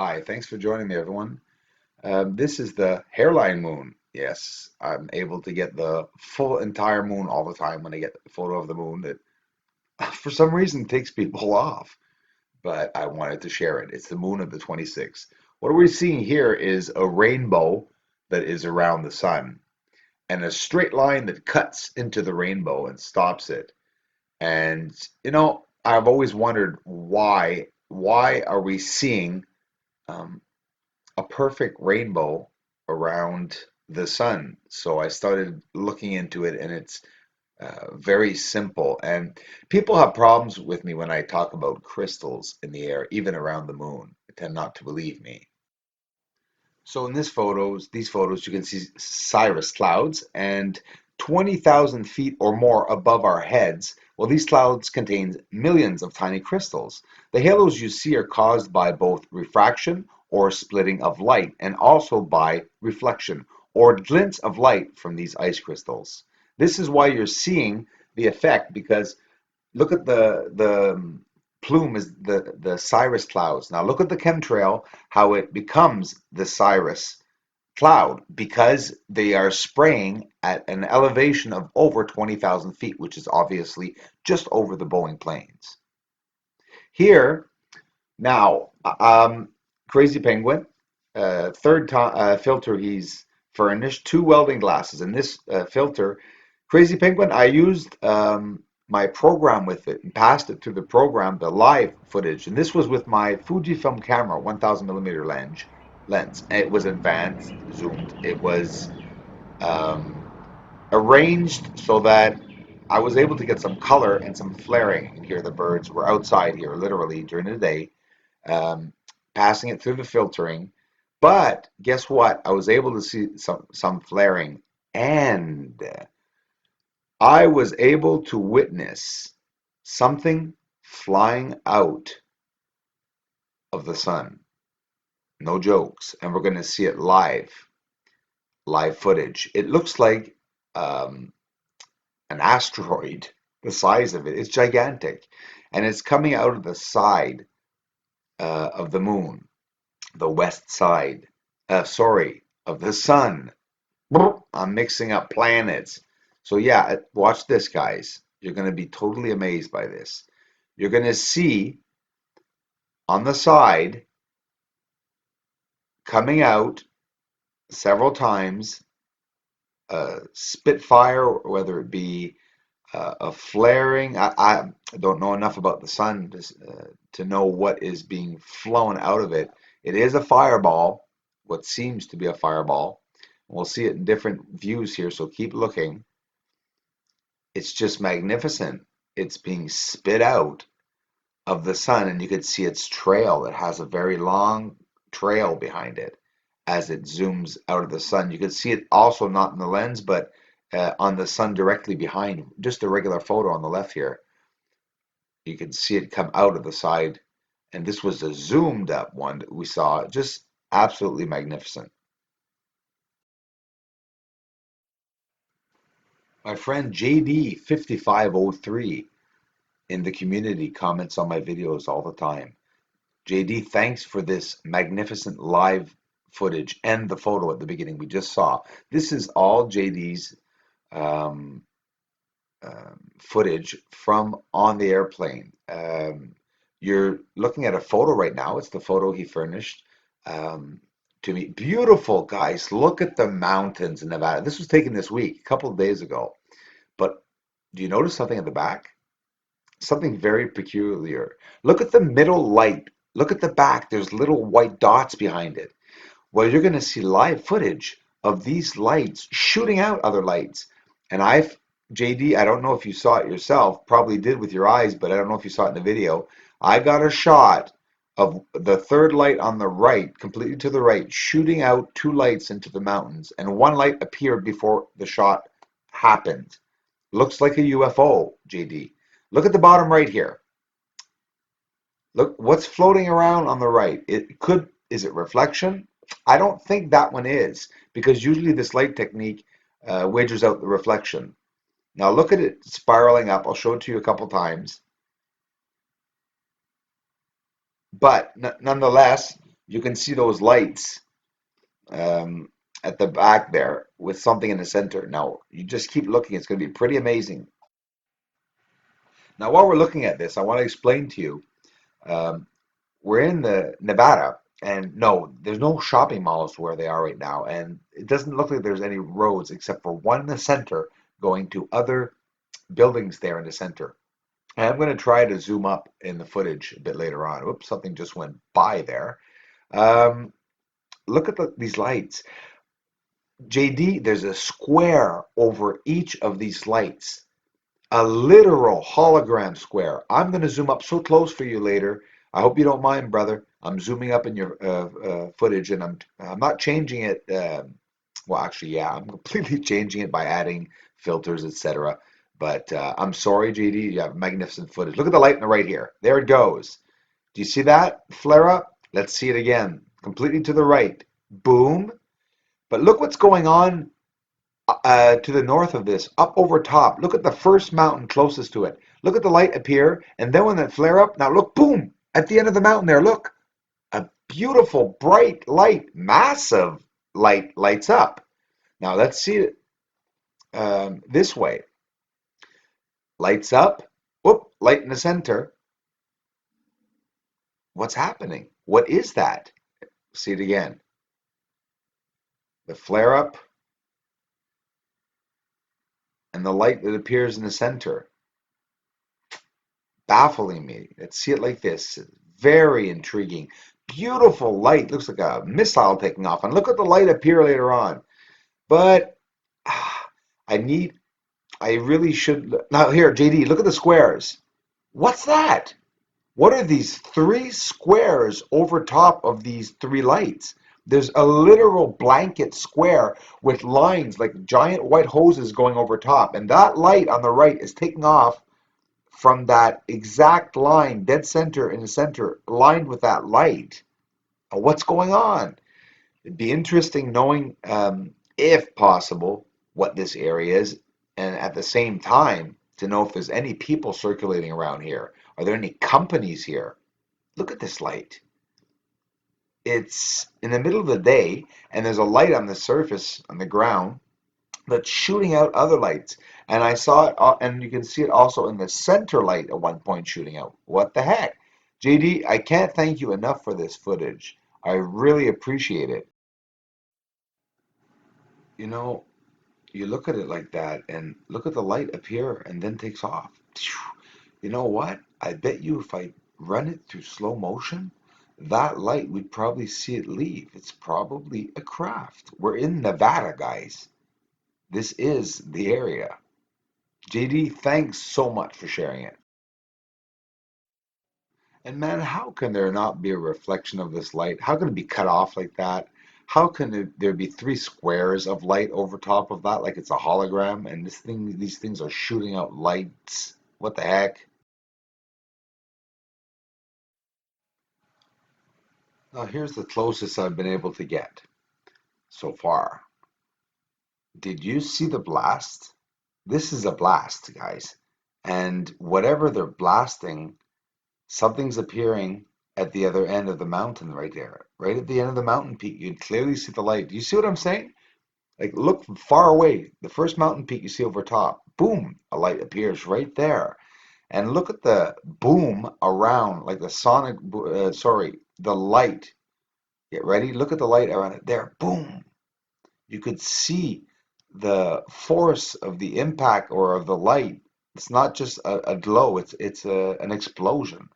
Hi, thanks for joining me, everyone. This is the hairline moon. Yes, I'm able to get the full entire moon all the time when I get a photo of the moon that for some reason takes people off, but I wanted to share it. It's the moon of the 26th. What we're seeing here is a rainbow that is around the sun and a straight line that cuts into the rainbow and stops it. And I've always wondered why are we seeing um, a perfect rainbow around the sun. So I started looking into it, and it's very simple. And people have problems with me when I talk about crystals in the air, even around the moon. They tend not to believe me. So in these photos, you can see cirrus clouds, and 20,000 feet or more above our heads, well, these clouds contain millions of tiny crystals. The halos you see are caused by both refraction or splitting of light, and also by reflection or glints of light from these ice crystals. This is why you're seeing the effect, because look at the plume is the cirrus clouds. Now look at the chemtrail, how it becomes the cirrus cloud because they are spraying at an elevation of over 20,000 feet, which is obviously just over the Boeing planes. Here now, Crazy Penguin, filter he's furnished, two welding glasses. In this filter, Crazy Penguin, I used my program with it and passed it through the program, the live footage. And this was with my Fujifilm camera, 1000 millimeter lens. And it was advanced, zoomed. It was um, arranged so that I was able to get some color and some flaring. Here, the birds were outside here, literally during the day, um, passing it through the filtering. But guess what? I was able to see some flaring, and I was able to witness something flying out of the sun. No jokes. And we're going to see it live footage. It looks like um, an asteroid, the size of it. It's gigantic. And it's coming out of the side of the moon, the west side, sorry, of the sun. I'm mixing up planets. So yeah, watch this, guys. You're going to be totally amazed by this. You're going to see on the side coming out several times spitfire, whether it be a flaring. I don't know enough about the sun to know what is being flown out of it. It is a fireball, what seems to be a fireball. We'll see it in different views here, so keep looking. It's just magnificent. It's being spit out of the sun, and you could see its trail. It has a very long trail behind it as it zooms out of the sun. You can see it also not in the lens, but on the sun directly behind. Just a regular photo on the left here. You can see it come out of the side, and this was a zoomed up one that we saw. Just absolutely magnificent. My friend JD5503 in the community comments on my videos all the time. JD, thanks for this magnificent live footage and the photo at the beginning we just saw. This is all JD's um, footage from on the airplane. You're looking at a photo right now. It's the photo he furnished um, to me. Beautiful, guys. Look at the mountains in Nevada. This was taken this week, a couple of days ago. But do you notice something at the back? Something very peculiar. Look at the middle light. Look at the back. There's little white dots behind it. Well, you're going to see live footage of these lights shooting out other lights. And JD, I don't know if you saw it yourself, probably did with your eyes, but I don't know if you saw it in the video. I got a shot of the third light on the right, completely to the right, shooting out two lights into the mountains. And one light appeared before the shot happened. Looks like a UFO, JD. Look at the bottom right here. Look, what's floating around on the right? Is it reflection? I don't think that one is, because usually this light technique wagers out the reflection. Now look at it spiraling up. I'll show it to you a couple times. But nonetheless, You can see those lights um, at the back there with something in the center. Now, you just keep looking. It's going to be pretty amazing. Now, while we're looking at this, I want to explain to you. Um, we're in the Nevada, and no, there's no shopping malls where they are right now, and it doesn't look like there's any roads except for one in the center going to other buildings there in the center. And I'm going to try to zoom up in the footage a bit later on. Oops, something just went by there. Um, look at these lights. JD, there's a square over each of these lights. A literal hologram square. I'm going to zoom up so close for you later. I hope you don't mind, brother. I'm zooming up in your footage, and I'm not changing it. Well, actually, yeah, I'm completely changing it by adding filters, etc. But I'm sorry, JD. You have magnificent footage. Look at the light on the right here. There it goes. Do you see that flare up? Let's see it again. Completely to the right. Boom. But look what's going on to the north of this, up over top. Look at the first mountain closest to it. Look at the light appear, and then when that flare up, now look, boom, at the end of the mountain there, look, a beautiful bright light, massive light lights up. Now let's see it this way. Lights up, whoop, light in the center. What's happening? What is that? See it again. The flare up and the light that appears in the center. Baffling me. Let's see it like this. Very intriguing. Beautiful light. Looks like a missile taking off. And look at the light appear later on. But ah, I need, I really should. Now, here, JD, look at the squares. What's that? What are these three squares over top of these three lights? There's a literal blanket square with lines like giant white hoses going over top. And that light on the right is taking off from that exact line, dead center in the center, aligned with that light. What's going on? It'd be interesting knowing, if possible, what this area is, and at the same time, to know if there's any people circulating around here. Are there any companies here? Look at this light. It's in the middle of the day, and there's a light on the surface, on the ground, that's shooting out other lights. And I saw it, and you can see it also in the center light at one point shooting out. What the heck? JD, I can't thank you enough for this footage. I really appreciate it. You know, you look at it like that and look at the light appear and then takes off. You know what? I bet you if I run it through slow motion, that light, we'd probably see it leave. It's probably a craft. We're in Nevada, guys. This is the area. JD, thanks so much for sharing it. And man, how can there not be a reflection of this light? How can it be cut off like that? How can there be three squares of light over top of that, like it's a hologram? And these things are shooting out lights. What the heck? Now here's the closest I've been able to get so far. Did you see the blast? This is a blast, guys. And whatever they're blasting, something's appearing at the other end of the mountain right there. Right at the end of the mountain peak, you can clearly see the light. Do you see what I'm saying? Like, look far away. The first mountain peak you see over top, boom, a light appears right there. And look at the boom around, like the the light. Get ready? Look at the light around it there. Boom. You could see the force of the impact or of the light. It's not just a glow, it's an explosion.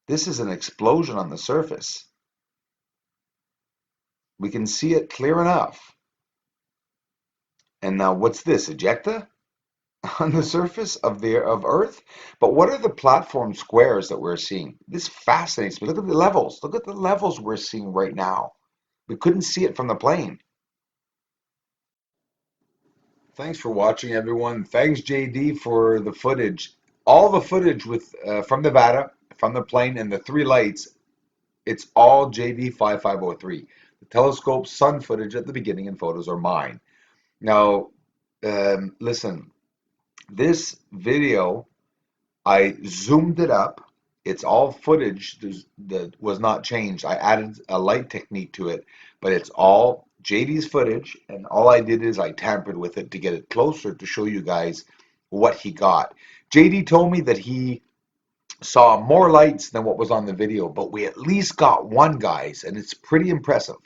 This is an explosion on the surface. We can see it clear enough. And now what's this? Ejecta on the surface of Earth? But what are the platform squares that we're seeing? This fascinates me. Look at the levels. Look at the levels we're seeing right now. We couldn't see it from the plane. Thanks for watching, everyone. Thanks, JD, for the footage. All the footage with from Nevada, from the plane, and the three lights. It's all JD 5503. The telescope sun footage at the beginning and photos are mine. Now, listen, this video, I zoomed it up It's all footage that was not changed. I added a light technique to it, but it's all JD's footage, and all I did is I tampered with it to get it closer to show you guys what he got. JD told me that he saw more lights than what was on the video, but we at least got one, guys, and it's pretty impressive.